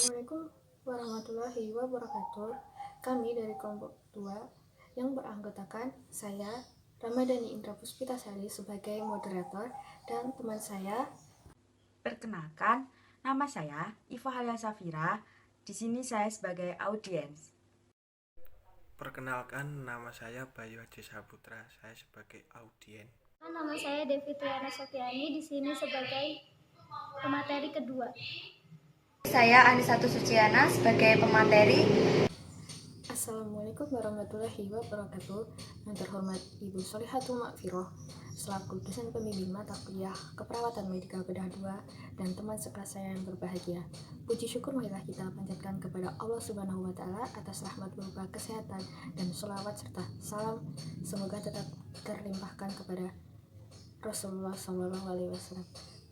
Assalamualaikum warahmatullahi wabarakatuh. Kami dari kelompok 2 yang beranggotakan saya, Ramadhani Indra Puspitasari sebagai moderator dan teman saya. Perkenalkan, nama saya Iva Halia Safira. Di sini saya sebagai audiens. Perkenalkan, nama saya Bayu Haji Saputra. Saya sebagai audien. Nama saya Devi Triana Sofiani, di sini sebagai pemateri kedua. Saya Anisatu Suciana sebagai pemateri. Assalamualaikum warahmatullahi wabarakatuh. Yang terhormat Ibu Solihatul Makfiroh selaku dosen pembimbing mata kuliah Keperawatan Medika Bedah 2 dan teman sekelas saya yang berbahagia. Puji syukur marilah kita panjatkan kepada Allah Subhanahu wa taala atas rahmat berupa kesehatan dan sholawat serta salam semoga tetap terlimpahkan kepada Rasulullah SAW.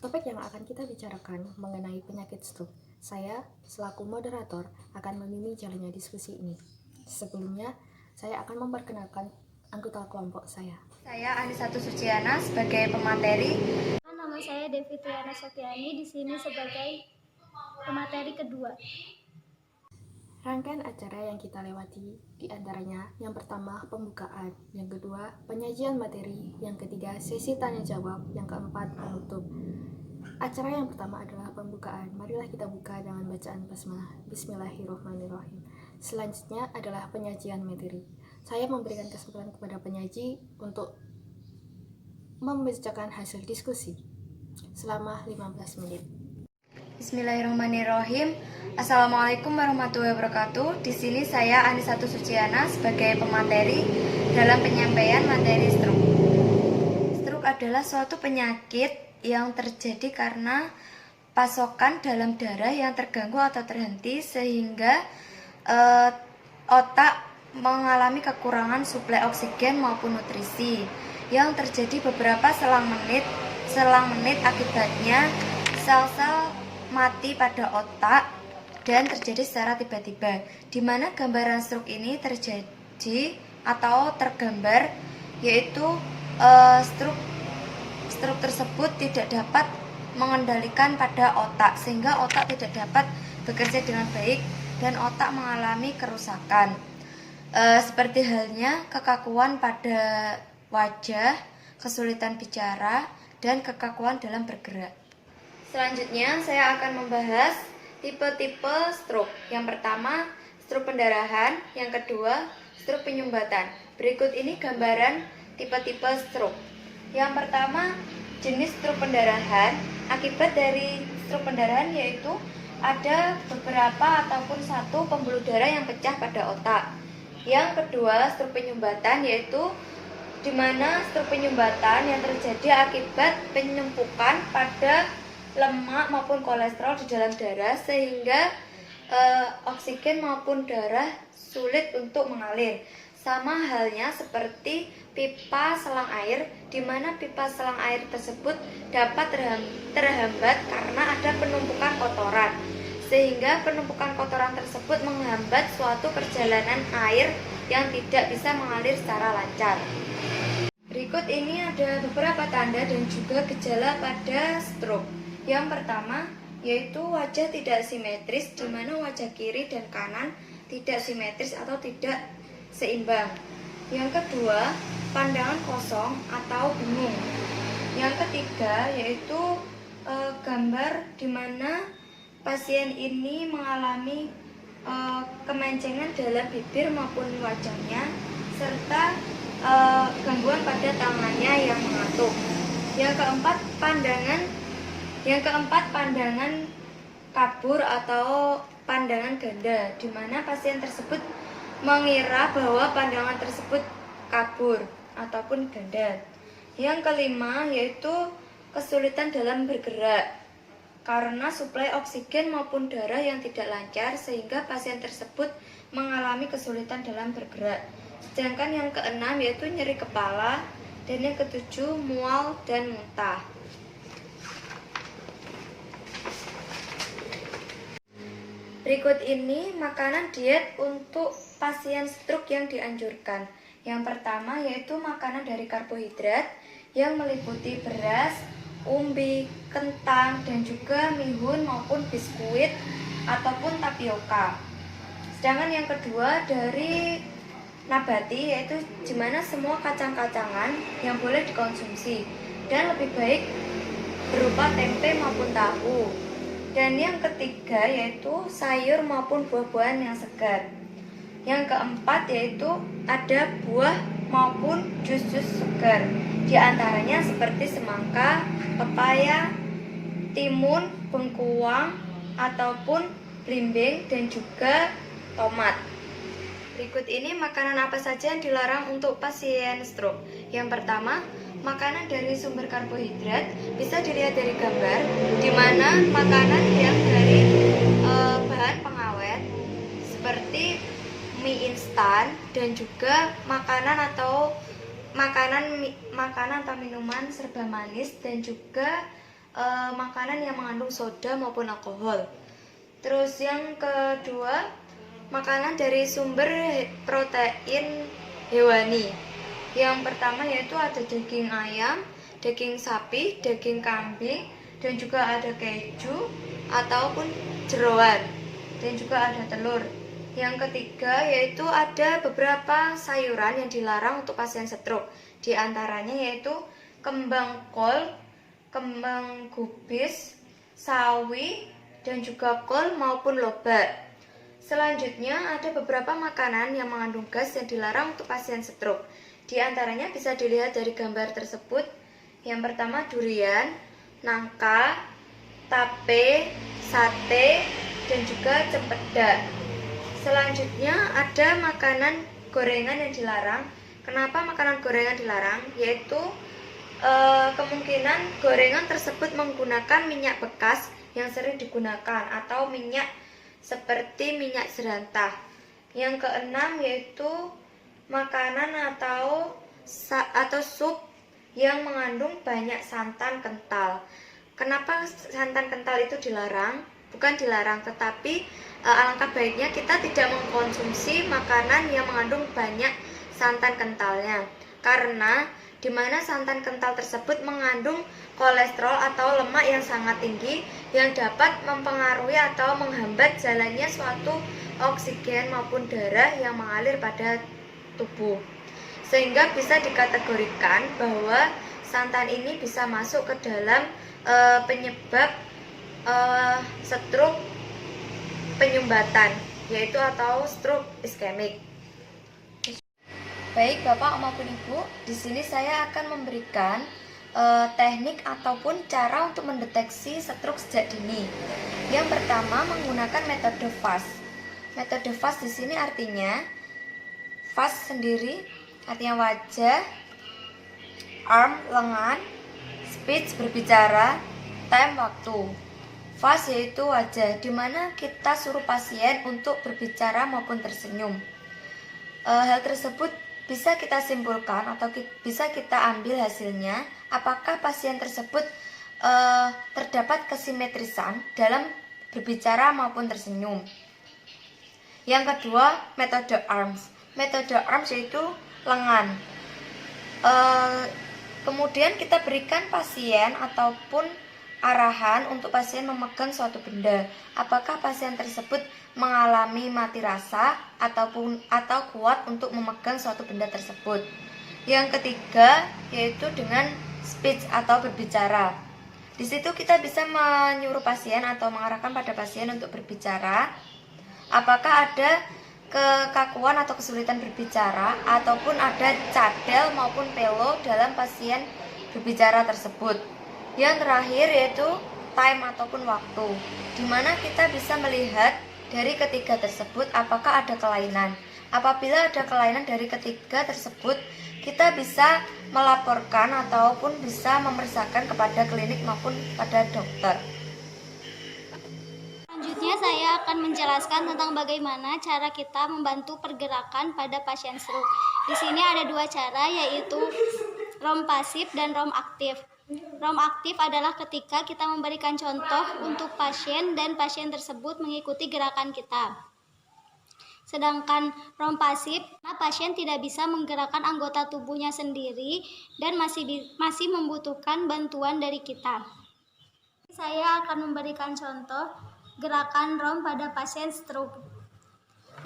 Topik yang akan kita bicarakan mengenai penyakit stroke. Saya selaku moderator akan memimpin jalannya diskusi ini. Sebelumnya, saya akan memperkenalkan anggota kelompok saya. Saya Anisatu Suciana sebagai pemateri. Nama saya Devi Triana Sofiani, di sini sebagai pemateri kedua. Rangkaian acara yang kita lewati diantaranya yang pertama pembukaan, yang kedua penyajian materi, yang ketiga sesi tanya jawab, yang keempat penutup. Acara yang pertama adalah pembukaan. Marilah kita buka dengan bacaan basmalah. Bismillahirrahmanirrahim. Selanjutnya adalah penyajian materi. Saya memberikan kesempatan kepada penyaji untuk membacakan hasil diskusi selama 15 menit. Bismillahirrahmanirrahim. Assalamualaikum warahmatullahi wabarakatuh. Di sini saya Anisatu Suciana sebagai pemateri dalam penyampaian materi stroke. Stroke adalah suatu penyakit yang terjadi karena pasokan dalam darah yang terganggu atau terhenti sehingga otak mengalami kekurangan suplai oksigen maupun nutrisi yang terjadi beberapa selang menit akibatnya sel-sel mati pada otak dan terjadi secara tiba-tiba, di mana gambaran stroke ini terjadi atau tergambar yaitu stroke tersebut tidak dapat mengendalikan pada otak sehingga otak tidak dapat bekerja dengan baik dan otak mengalami kerusakan. Seperti halnya kekakuan pada wajah, kesulitan bicara, dan kekakuan dalam bergerak. Selanjutnya saya akan membahas tipe-tipe stroke. Yang pertama, stroke pendarahan, yang kedua, stroke penyumbatan. Berikut ini gambaran tipe-tipe stroke. Yang pertama, jenis stroke pendarahan. Akibat dari stroke pendarahan yaitu ada beberapa ataupun satu pembuluh darah yang pecah pada otak. Yang kedua, stroke penyumbatan yaitu di mana stroke penyumbatan yang terjadi akibat penumpukan pada lemak maupun kolesterol di dalam darah sehingga oksigen maupun darah sulit untuk mengalir. Sama halnya seperti pipa selang air, di mana pipa selang air tersebut dapat terhambat karena ada penumpukan kotoran, sehingga penumpukan kotoran tersebut menghambat suatu perjalanan air yang tidak bisa mengalir secara lancar. Berikut ini ada beberapa tanda dan juga gejala pada stroke. Yang pertama yaitu wajah tidak simetris, di mana wajah kiri dan kanan tidak simetris atau tidak seimbang. Yang kedua, pandangan kosong atau bingung. Yang ketiga yaitu gambar di mana pasien ini mengalami kemencengan dalam bibir maupun wajahnya serta gangguan pada tangannya yang mengatuk. Yang keempat pandangan kabur atau pandangan ganda, di mana pasien tersebut mengira bahwa pandangan tersebut kabur ataupun ganda. Yang kelima yaitu kesulitan dalam bergerak karena suplai oksigen maupun darah yang tidak lancar sehingga pasien tersebut mengalami kesulitan dalam bergerak. Sedangkan yang keenam yaitu nyeri kepala dan yang ketujuh mual dan muntah. Berikut ini makanan diet untuk pasien stroke yang dianjurkan. Yang pertama yaitu makanan dari karbohidrat yang meliputi beras, umbi, kentang, dan juga mihun maupun biskuit ataupun tapioka. Sedangkan yang kedua dari nabati, yaitu di mana semua kacang-kacangan yang boleh dikonsumsi dan lebih baik berupa tempe maupun tahu. Dan yang ketiga yaitu sayur maupun buah-buahan yang segar. Yang keempat yaitu ada buah maupun jus-jus segar. Di antaranya seperti semangka, pepaya, timun, bengkuang ataupun belimbing dan juga tomat. Berikut ini makanan apa saja yang dilarang untuk pasien stroke. Yang pertama, makanan dari sumber karbohidrat. Bisa dilihat dari gambar, di mana makanan yang dari bahan pengawet seperti mie instan dan juga makanan atau minuman serba manis dan juga makanan yang mengandung soda maupun alkohol. Terus yang kedua, makanan dari sumber protein hewani. Yang pertama yaitu ada daging ayam, daging sapi, daging kambing, dan juga ada keju ataupun jeroan, dan juga ada telur. Yang ketiga yaitu ada beberapa sayuran yang dilarang untuk pasien stroke. Di antaranya yaitu kembang kol, kembang gubis, sawi, dan juga kol maupun lobak. Selanjutnya ada beberapa makanan yang mengandung gas yang dilarang untuk pasien stroke. Di antaranya bisa dilihat dari gambar tersebut. Yang pertama durian, nangka, tape, sate, dan juga cempedak. Selanjutnya ada makanan gorengan yang dilarang. Kenapa makanan gorengan dilarang? Yaitu kemungkinan gorengan tersebut menggunakan minyak bekas yang sering digunakan atau minyak seperti minyak jerantah. Yang keenam yaitu makanan atau sup yang mengandung banyak santan kental. Kenapa santan kental itu dilarang? Bukan dilarang, tetapi alangkah baiknya kita tidak mengkonsumsi makanan yang mengandung banyak santan kentalnya, karena di mana santan kental tersebut mengandung kolesterol atau lemak yang sangat tinggi yang dapat mempengaruhi atau menghambat jalannya suatu oksigen maupun darah yang mengalir pada tubuh, sehingga bisa dikategorikan bahwa santan ini bisa masuk ke dalam penyebab stroke penyumbatan, yaitu atau stroke iskemik. Baik Bapak maupun Ibu, di sini saya akan memberikan teknik ataupun cara untuk mendeteksi stroke sejak dini. Yang pertama menggunakan metode FAST. Metode FAST di sini artinya FAST sendiri artinya wajah, arm lengan, speech berbicara, time waktu. FAST yaitu wajah, di mana kita suruh pasien untuk berbicara maupun tersenyum. Hal tersebut bisa kita simpulkan atau bisa kita ambil hasilnya apakah pasien tersebut terdapat kesimetrisan dalam berbicara maupun tersenyum. Yang kedua, metode ARMS. Metode ARMS yaitu lengan. Kemudian kita berikan pasien ataupun arahan untuk pasien memegang suatu benda. Apakah pasien tersebut mengalami mati rasa atau kuat untuk memegang suatu benda tersebut. Yang ketiga yaitu dengan speech atau berbicara. Di situ kita bisa menyuruh pasien atau mengarahkan pada pasien untuk berbicara. Apakah ada kekakuan atau kesulitan berbicara ataupun ada cadel maupun pelo dalam pasien berbicara tersebut. Yang terakhir yaitu time ataupun waktu, di mana kita bisa melihat dari ketiga tersebut apakah ada kelainan. Apabila ada kelainan dari ketiga tersebut, kita bisa melaporkan ataupun bisa memeriksakan kepada klinik maupun pada dokter. Selanjutnya saya akan menjelaskan tentang bagaimana cara kita membantu pergerakan pada pasien stroke. Di sini ada dua cara, yaitu ROM pasif dan ROM aktif. ROM aktif adalah ketika kita memberikan contoh untuk pasien dan pasien tersebut mengikuti gerakan kita. Sedangkan rom pasif, pasien tidak bisa menggerakkan anggota tubuhnya sendiri dan masih membutuhkan bantuan dari kita. Saya akan memberikan contoh gerakan rom pada pasien stroke.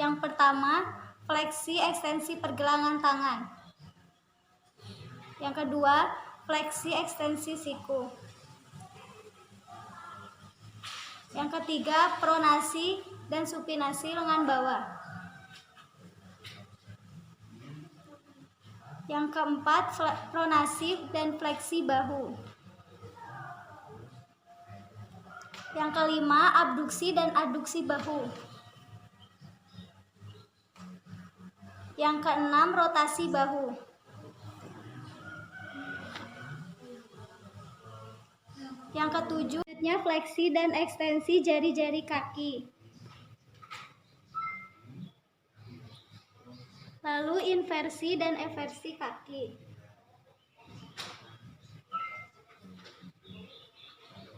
Yang pertama, fleksi ekstensi pergelangan tangan. Yang kedua, fleksi ekstensi siku. Yang ketiga, pronasi dan supinasi lengan bawah. Yang keempat, pronasi dan fleksi bahu. Yang kelima, abduksi dan aduksi bahu. Yang keenam, rotasi bahu. Yang ketujuh, fleksi dan ekstensi jari-jari kaki. Lalu inversi dan eversi kaki.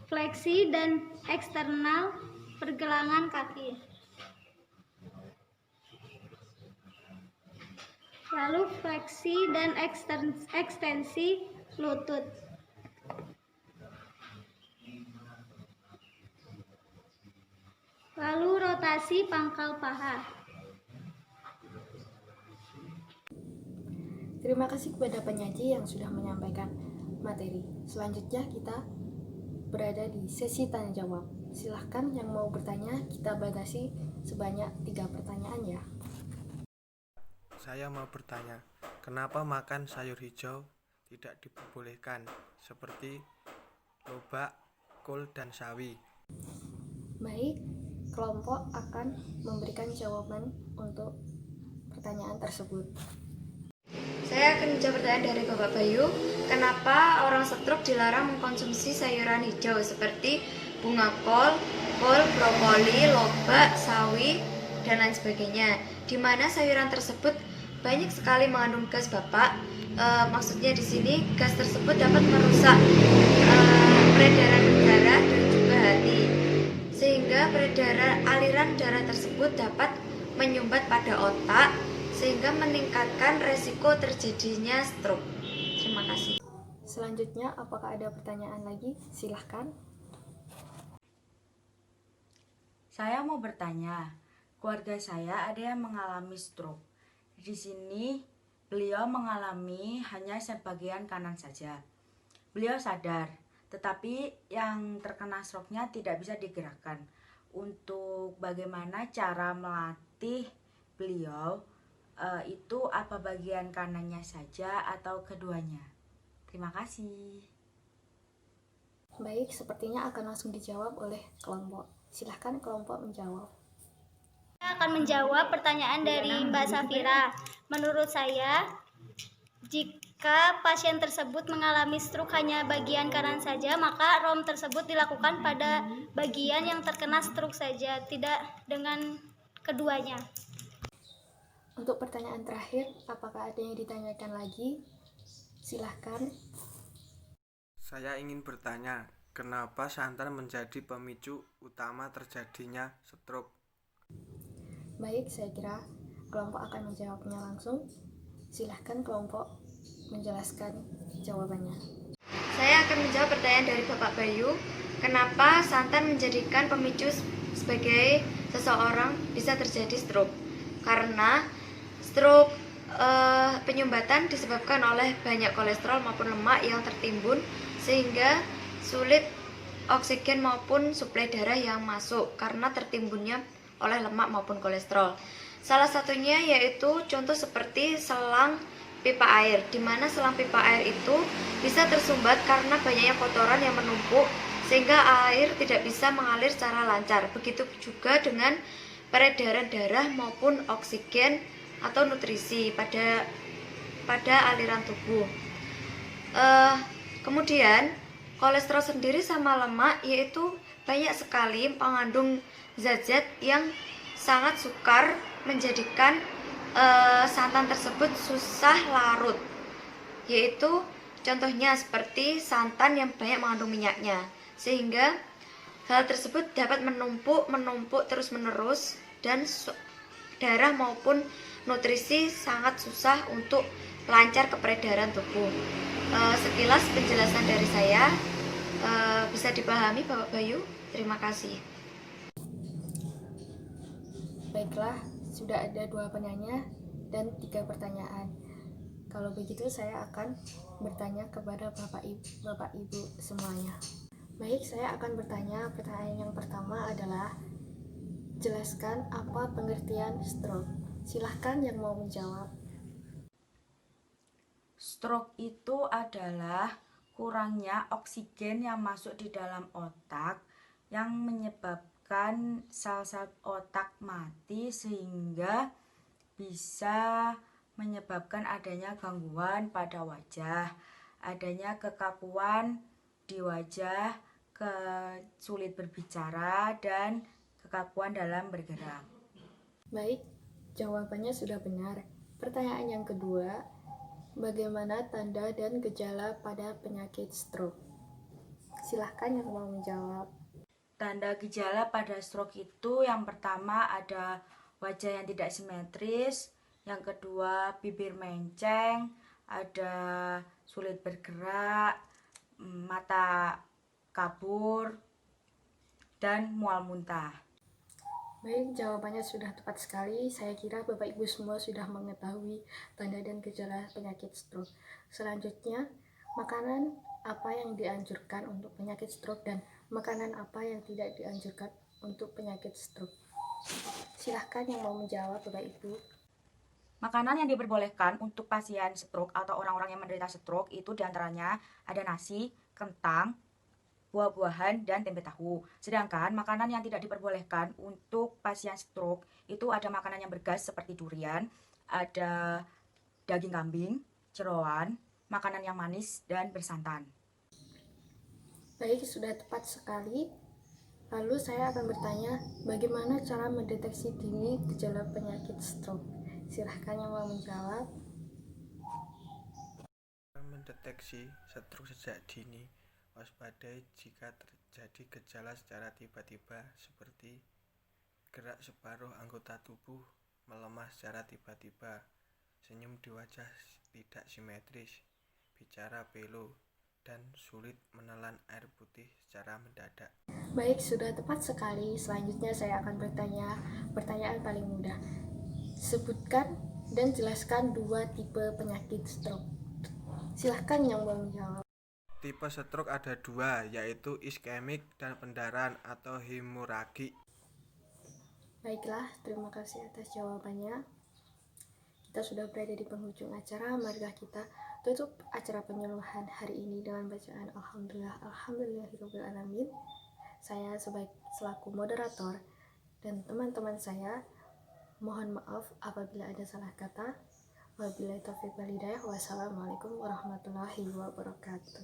Fleksi dan eksternal pergelangan kaki. Lalu fleksi dan ekstensi lutut. Lalu rotasi pangkal paha. Terima kasih kepada penyaji yang sudah menyampaikan materi. Selanjutnya kita berada di sesi tanya jawab. Silahkan yang mau bertanya, kita batasi sebanyak 3 pertanyaan ya. Saya mau bertanya, kenapa makan sayur hijau tidak diperbolehkan seperti lobak, kol, dan sawi? Baik, kelompok akan memberikan jawaban untuk pertanyaan tersebut. Saya akan menjawab pertanyaan dari Bapak Bayu. Kenapa orang stroke dilarang mengkonsumsi sayuran hijau seperti bunga kol, brokoli, lobak, sawi, dan lain sebagainya? Di mana sayuran tersebut banyak sekali mengandung gas, Bapak. Maksudnya di sini gas tersebut dapat merusak peredaran darah dan juga hati, sehingga peredaran aliran darah tersebut dapat menyumbat pada otak, sehingga meningkatkan resiko terjadinya stroke. Terima kasih. Selanjutnya, apakah ada pertanyaan lagi? Silahkan. Saya mau bertanya, keluarga saya ada yang mengalami stroke. Di sini beliau mengalami hanya sebagian kanan saja. Beliau sadar, tetapi yang terkena stroke-nya tidak bisa digerakkan. Untuk bagaimana cara melatih beliau, itu apa bagian kanannya saja atau keduanya? Terima kasih. Baik, sepertinya akan langsung dijawab oleh kelompok. Silahkan kelompok menjawab. Saya akan menjawab pertanyaan dari Mbak Safira. Menurut saya, jika pasien tersebut mengalami stroke hanya bagian kanan saja, maka ROM tersebut dilakukan pada bagian yang terkena stroke saja, tidak dengan keduanya. Untuk pertanyaan terakhir, apakah ada yang ditanyakan lagi? Silahkan. Saya ingin bertanya, kenapa santan menjadi pemicu utama terjadinya stroke? Baik, saya kira kelompok akan menjawabnya langsung. Silahkan kelompok menjelaskan jawabannya. Saya akan menjawab pertanyaan dari Bapak Bayu. Kenapa santan menjadikan pemicu sebagai seseorang bisa terjadi stroke? Karena stroke penyumbatan disebabkan oleh banyak kolesterol maupun lemak yang tertimbun, sehingga sulit oksigen maupun suplai darah yang masuk karena tertimbunnya oleh lemak maupun kolesterol. Salah satunya yaitu contoh seperti selang pipa air, di mana selang pipa air itu bisa tersumbat karena banyaknya kotoran yang menumpuk, sehingga air tidak bisa mengalir secara lancar. Begitu juga dengan peredaran darah maupun oksigen atau nutrisi pada aliran tubuh. Kemudian kolesterol sendiri sama lemak yaitu banyak sekali mengandung zat-zat yang sangat sukar, menjadikan santan tersebut susah larut, yaitu contohnya seperti santan yang banyak mengandung minyaknya, sehingga hal tersebut dapat menumpuk terus menerus dan darah maupun nutrisi sangat susah untuk lancar ke peredaran tubuh. Sekilas penjelasan dari saya, bisa dipahami Bapak Bayu? Terima kasih. Baiklah, sudah ada 2 penanya dan 3 pertanyaan. Kalau begitu saya akan bertanya kepada Bapak Ibu semuanya. Baik, saya akan bertanya. Pertanyaan yang pertama adalah, jelaskan apa pengertian stroke. Silahkan yang mau menjawab. Stroke itu adalah kurangnya oksigen yang masuk di dalam otak yang menyebabkan sel-sel otak mati sehingga bisa menyebabkan adanya gangguan pada wajah, adanya kekakuan di wajah, sulit berbicara, dan kekakuan dalam bergerak. Baik, jawabannya sudah benar. Pertanyaan yang kedua, bagaimana tanda dan gejala pada penyakit stroke? Silahkan yang mau menjawab. Tanda gejala pada stroke itu yang pertama ada wajah yang tidak simetris, yang kedua bibir menceng, ada sulit bergerak, mata kabur, dan mual muntah. Baik, jawabannya sudah tepat sekali. Saya kira Bapak Ibu semua sudah mengetahui tanda dan gejala penyakit stroke. Selanjutnya, makanan apa yang dianjurkan untuk penyakit stroke dan makanan apa yang tidak dianjurkan untuk penyakit stroke? Silahkan yang mau menjawab Bapak Ibu. Makanan yang diperbolehkan untuk pasien stroke atau orang-orang yang menderita stroke itu diantaranya ada nasi, kentang, buah-buahan, dan tempe tahu. Sedangkan makanan yang tidak diperbolehkan untuk pasien stroke itu ada makanan yang bergas seperti durian, ada daging kambing, jeroan, makanan yang manis, dan bersantan. Baik, sudah tepat sekali. Lalu saya akan bertanya, bagaimana cara mendeteksi dini gejala penyakit stroke? Silahkan yang mau menjawab. Mendeteksi stroke sejak dini, waspadai jika terjadi gejala secara tiba-tiba seperti gerak separuh anggota tubuh, melemah secara tiba-tiba, senyum di wajah tidak simetris, bicara pilu, dan sulit menelan air putih secara mendadak. Baik, sudah tepat sekali. Selanjutnya saya akan bertanya pertanyaan paling mudah. Sebutkan dan jelaskan 2 tipe penyakit stroke. Silahkan yang mau menjawab. Tipe stroke ada 2, yaitu iskemik dan pendarahan atau hemoragik. Baiklah, terima kasih atas jawabannya. Kita sudah berada di penghujung acara. Marilah kita tutup acara penyuluhan hari ini dengan bacaan Alhamdulillahirabbil alamin. Saya selaku moderator dan teman-teman saya mohon maaf apabila ada salah kata. Wabillahi taufiq wal hidayah. Wassalamualaikum warahmatullahi wabarakatuh.